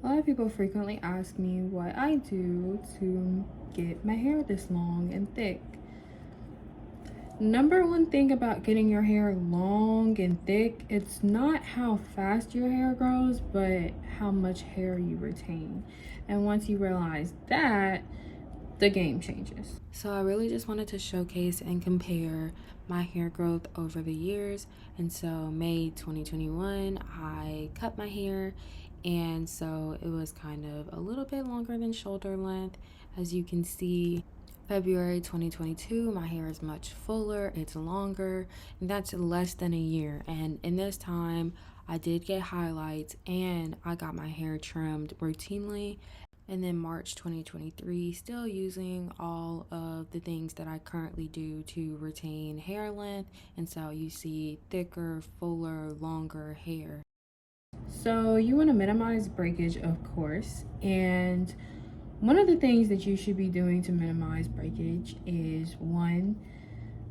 A lot of people frequently ask me what I do to get my hair this long and thick. Number one thing about getting your hair long and thick, it's not how fast your hair grows, but how much hair you retain. And once you realize that, the game changes. So I really just wanted to showcase and compare my hair growth over the years. And so May 2021, I cut my hair, and so it was kind of a little bit longer than shoulder length. As you can see, February 2022, my hair is much fuller, it's longer, and that's less than a year. And in this time, I did get highlights and I got my hair trimmed routinely. And then March 2023, still using all of the things that I currently do to retain hair length. And so you see thicker, fuller, longer hair. So you want to minimize breakage, of course. And one of the things that you should be doing to minimize breakage is, one,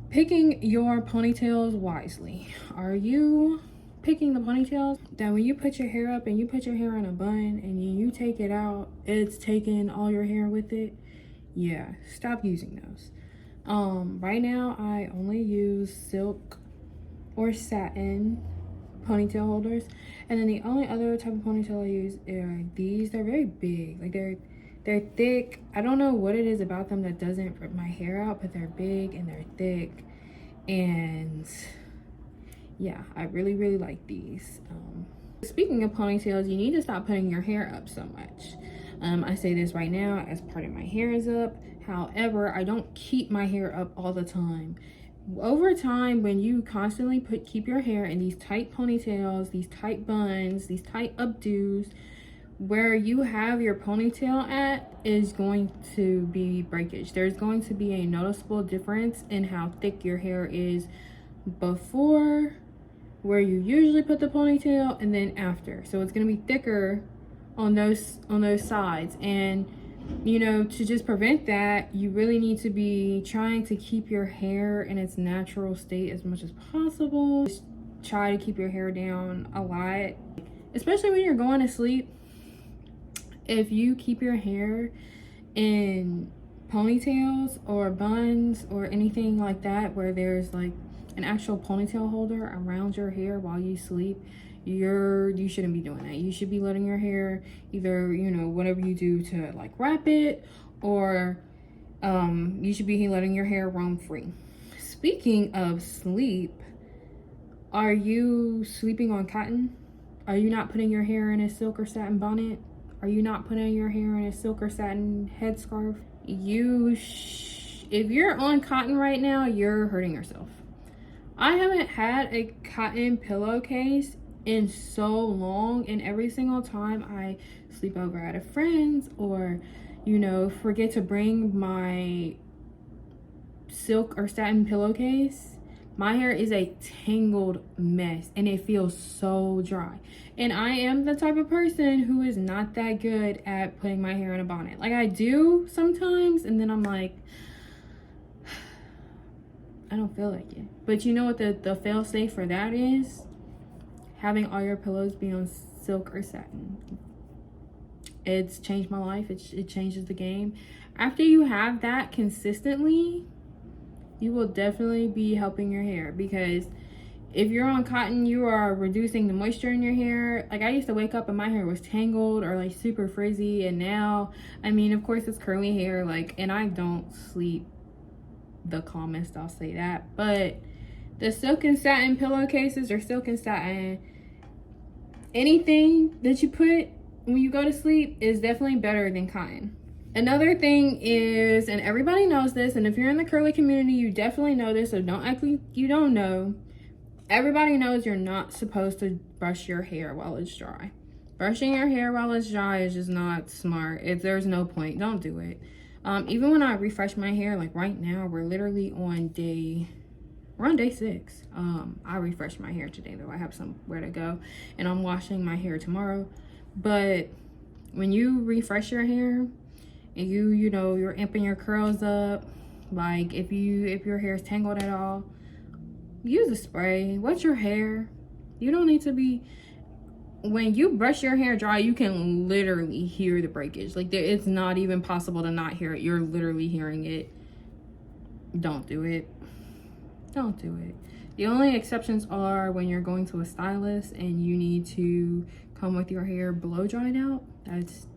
picking your ponytails wisely. Are you picking the ponytails that when you put your hair up and you put your hair in a bun and you take it out, it's taking all your hair with it? Yeah, stop using those. Right now I only use silk or satin ponytail holders, and then the only other type of ponytail I use are these. They're very big, like they're thick. I don't know what it is about them that doesn't rip my hair out, but they're big and they're thick, and yeah, I really like these. Speaking of ponytails, you need to stop putting your hair up so much. I say this right now as part of my hair is up. However, I don't keep my hair up all the time. Over time, when you constantly keep your hair in these tight ponytails, these tight buns, these tight updos, where you have your ponytail at is going to be breakage. There's going to be a noticeable difference in how thick your hair is before where you usually put the ponytail and then after. So it's going to be thicker on those sides, and you know, to just prevent that, you really need to be trying to keep your hair in its natural state as much as possible. Just try to keep your hair down a lot, especially when you're going to sleep. If you keep your hair in ponytails or buns or anything like that where there's like an actual ponytail holder around your hair while you sleep, you shouldn't be doing that. You should be letting your hair either, you know, whatever you do to like wrap it, or you should be letting your hair roam free. Speaking of sleep, are you sleeping on cotton? Are you not putting your hair in a silk or satin bonnet? Are you not putting your hair in a silk or satin headscarf? If you're on cotton right now, you're hurting yourself. I haven't had a cotton pillowcase in so long, and every single time I sleep over at a friend's or, you know, forget to bring my silk or satin pillowcase, my hair is a tangled mess and it feels so dry. And I am the type of person who is not that good at putting my hair in a bonnet. Like, I do sometimes, and then I'm like, I don't feel like it. But you know what the fail safe for that is? Having all your pillows be on silk or satin. It's changed my life. It changes the game. After you have that consistently, you will definitely be helping your hair, because if you're on cotton, you are reducing the moisture in your hair. Like, I used to wake up and my hair was tangled or like super frizzy, and now, I mean, of course it's curly hair, like, and I don't sleep the calmest, I'll say that. But the silk and satin pillowcases, or silk and satin anything that you put when you go to sleep, is definitely better than cotton. Another thing is, and everybody knows this, and if you're in the curly community, you definitely know this, so don't act like you don't know. Everybody knows you're not supposed to brush your hair while it's dry. Brushing your hair while it's dry is just not smart. There's no point. Don't do it. Even when I refresh my hair, like right now, we're on day 6. I refreshed my hair today, though. I have somewhere to go, and I'm washing my hair tomorrow. But when you refresh your hair, and you know, you're amping your curls up, like if your hair is tangled at all, use a spray. Wet your hair. You don't need to be when you brush your hair dry, you can literally hear the breakage. Like, it's not even possible to not hear it. You're literally hearing it. Don't do it. Don't do it. The only exceptions are when you're going to a stylist and you need to come with your hair blow dried out. That's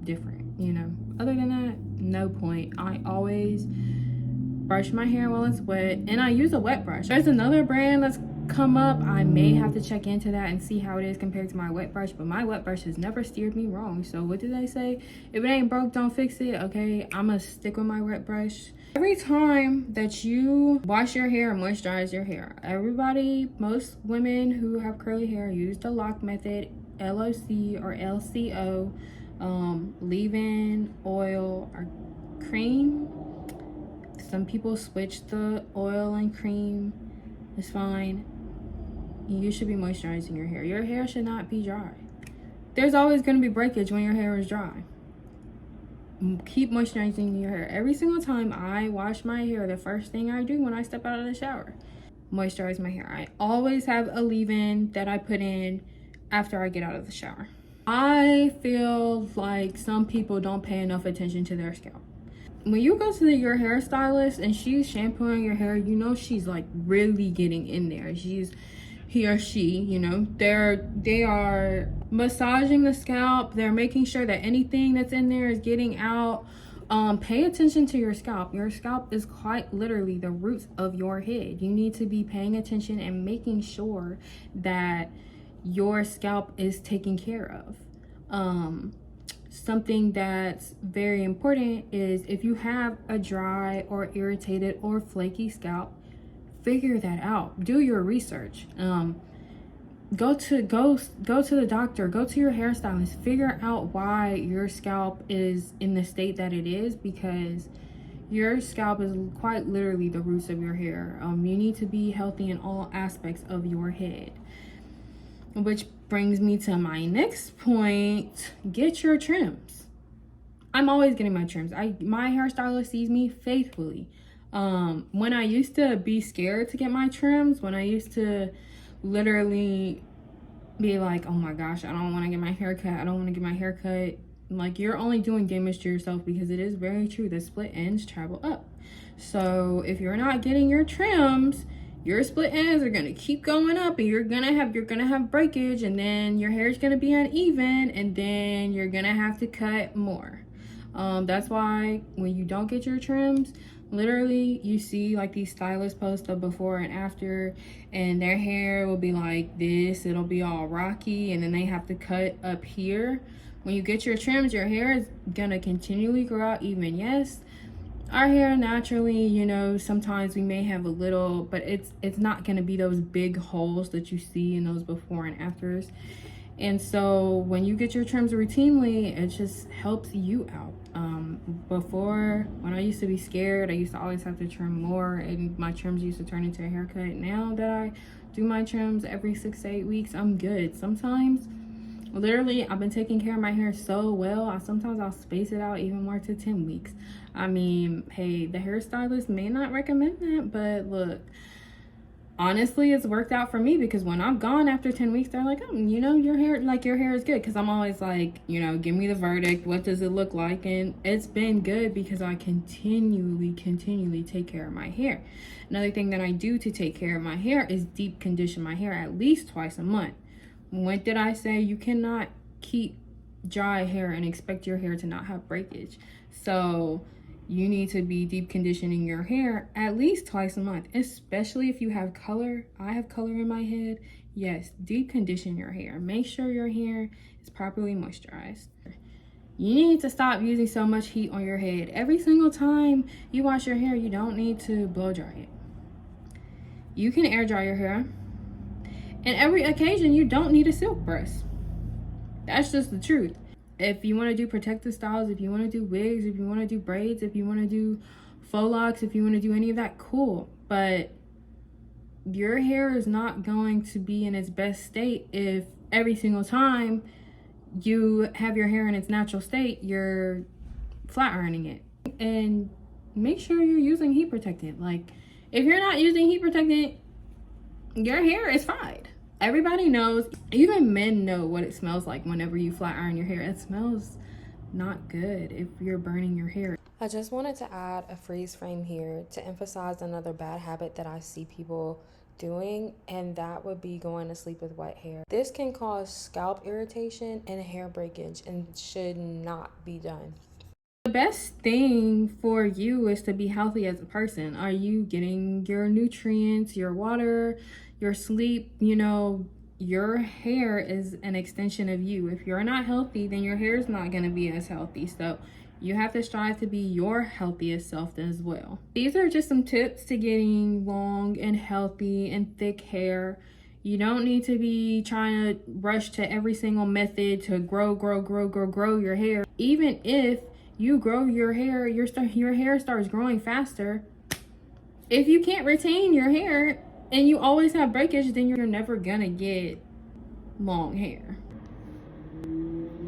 different, you know. Other than that, no point. I always brush my hair while it's wet, and I use a wet brush. There's another brand that's come up. I may have to check into that and see how it is compared to my wet brush, but my wet brush has never steered me wrong. So what do they say? If it ain't broke, don't fix it. Okay, I'm gonna stick with my wet brush. Every time that you wash your hair and moisturize your hair, most women who have curly hair use the lock method, LOC or LCO, leave-in, oil, or cream. Some people switch the oil and cream. It's fine. You should be moisturizing your hair. Your hair should not be dry. There's always going to be breakage when your hair is dry. Keep moisturizing your hair. Every single time I wash my hair, the first thing I do when I step out of the shower, moisturize my hair. I always have a leave-in that I put in after I get out of the shower. I feel like some people don't pay enough attention to their scalp. When you go to your hairstylist and she's shampooing your hair, you know she's like really getting in there. He or she, you know, they are massaging the scalp. They're making sure that anything that's in there is getting out. Pay attention to your scalp. Your scalp is quite literally the roots of your head. You need to be paying attention and making sure that your scalp is taken care of. Something that's very important is if you have a dry or irritated or flaky scalp, figure that out. Do your research. Go to the doctor, go to your hairstylist, figure out why your scalp is in the state that it is, because your scalp is quite literally the roots of your hair. You need to be healthy in all aspects of your head. Which brings me to my next point. Get your trims. I'm always getting my trims. My hairstylist sees me faithfully. When I used to be scared to get my trims, when I used to literally be like, oh my gosh, I don't want to get my hair cut, I don't want to get my hair cut, like, you're only doing damage to yourself, because it is very true, the split ends travel up. So if you're not getting your trims, your split ends are gonna keep going up, and you're gonna have breakage, and then your hair is gonna be uneven, and then you're gonna have to cut more. That's why when you don't get your trims, literally you see like these stylists post a before and after, and their hair will be like this, it'll be all rocky, and then they have to cut up here. When you get your trims, your hair is gonna continually grow out even. Yes, our hair naturally, you know, sometimes we may have a little, but it's not going to be those big holes that you see in those before and afters. And so when you get your trims routinely, it just helps you out. Before, when I used to be scared, I used to always have to trim more, and my trims used to turn into a haircut. Now that I do my trims every 6 to 8 weeks, I'm good. Sometimes, literally, I've been taking care of my hair so well, sometimes I'll space it out even more to 10 weeks. I mean, hey, the hairstylist may not recommend that, but look, honestly, it's worked out for me, because when I'm gone after 10 weeks, they're like, oh, you know, your hair is good. Because I'm always like, you know, give me the verdict. What does it look like? And it's been good because I continually take care of my hair. Another thing that I do to take care of my hair is deep condition my hair at least twice a month. When did I say you cannot keep dry hair and expect your hair to not have breakage? So you need to be deep conditioning your hair at least twice a month, especially if you have color. I have color in my head. Yes, deep condition your hair. Make sure your hair is properly moisturized. You need to stop using so much heat on your head. Every single time you wash your hair, you don't need to blow dry it. You can air dry your hair. And every occasion, you don't need a silk press. That's just the truth. If you want to do protective styles, if you want to do wigs, if you want to do braids, if you want to do faux locks, if you want to do any of that, cool. But your hair is not going to be in its best state if every single time you have your hair in its natural state, you're flat ironing it. And make sure you're using heat protectant. Like, if you're not using heat protectant, your hair is fried. Everybody knows, even men know what it smells like whenever you flat iron your hair. It smells not good if you're burning your hair. I just wanted to add a freeze frame here to emphasize another bad habit that I see people doing, and that would be going to sleep with wet hair. This can cause scalp irritation and hair breakage and should not be done. The best thing for you is to be healthy as a person. Are you getting your nutrients, your water, your sleep? You know, your hair is an extension of you. If you're not healthy, then your hair is not going to be as healthy. So you have to strive to be your healthiest self as well. These are just some tips to getting long and healthy and thick hair. You don't need to be trying to rush to every single method to grow your hair. Even if you grow your hair, your hair starts growing faster. If you can't retain your hair and you always have breakage, then you're never gonna get long hair.